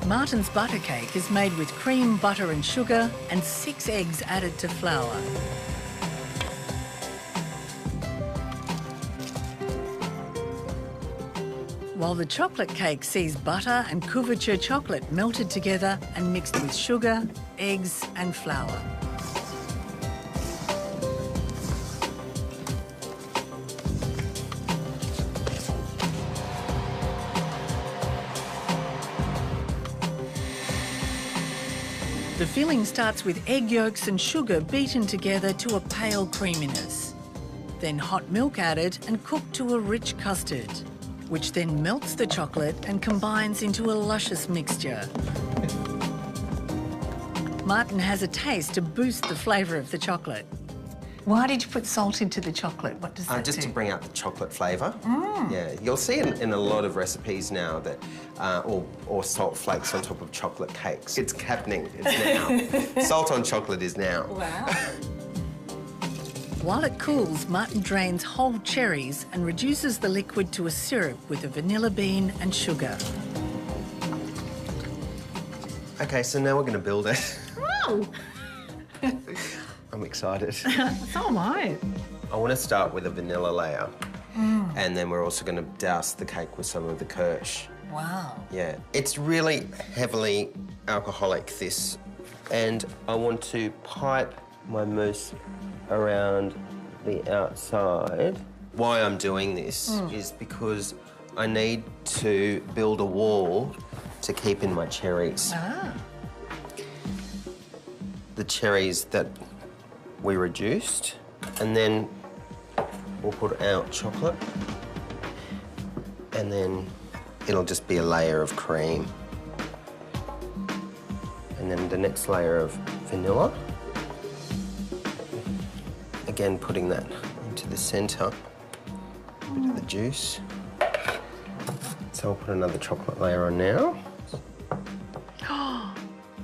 Martin's butter cake is made with cream, butter and sugar and 6 eggs added to flour. While the chocolate cake sees butter and couverture chocolate melted together and mixed with sugar, eggs and flour. The filling starts with egg yolks and sugar beaten together to a pale creaminess. Then hot milk added and cooked to a rich custard, which then melts the chocolate and combines into a luscious mixture. Martin has a taste to boost the flavour of the chocolate. Why did you put salt into the chocolate? What does that just do? to bring out the chocolate flavour. Yeah, you'll see in a lot of recipes now that, or salt flakes on top of chocolate cakes. It's happening, it's now. Salt on chocolate is now. Wow. While it cools, Martin drains whole cherries and reduces the liquid to a syrup with a vanilla bean and sugar. OK, so now we're going to build it. Oh! I'm excited. So am I. I want to start with a vanilla layer. And then we're also going to douse the cake with some of the kirsch. Wow. Yeah. It's really heavily alcoholic, this. And I want to pipe my mousse around the outside. Why I'm doing this is because I need to build a wall to keep in my cherries. Ah. The cherries that we reduced, and then we'll put out chocolate, and then it'll just be a layer of cream. And then the next layer of vanilla. Again, putting that into the centre, a bit of the juice. So I'll put another chocolate layer on now. Oh,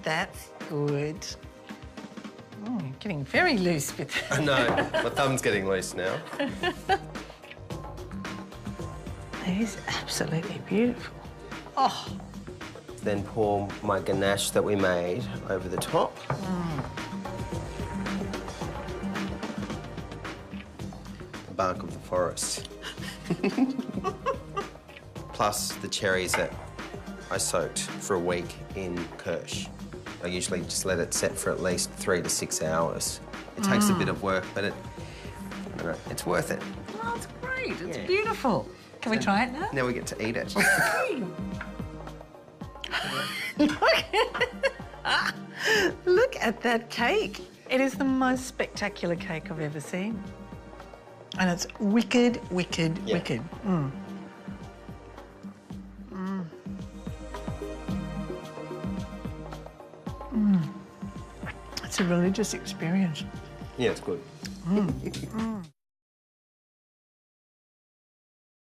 that's good. You're getting very loose with I know, my thumb's getting loose now. It is absolutely beautiful. Oh. Then pour my ganache that we made over the top. The bark of the forest. Plus the cherries that I soaked for a week in kirsch. I usually just let it set for at least 3 to 6 hours. It takes a bit of work, but I don't know, it's worth it. Oh, it's great. It's beautiful. Can we try it now? Now we get to eat it. Look at that cake. It is the most spectacular cake I've ever seen. And it's wicked, wicked, wicked. It's a religious experience. Yeah, it's good.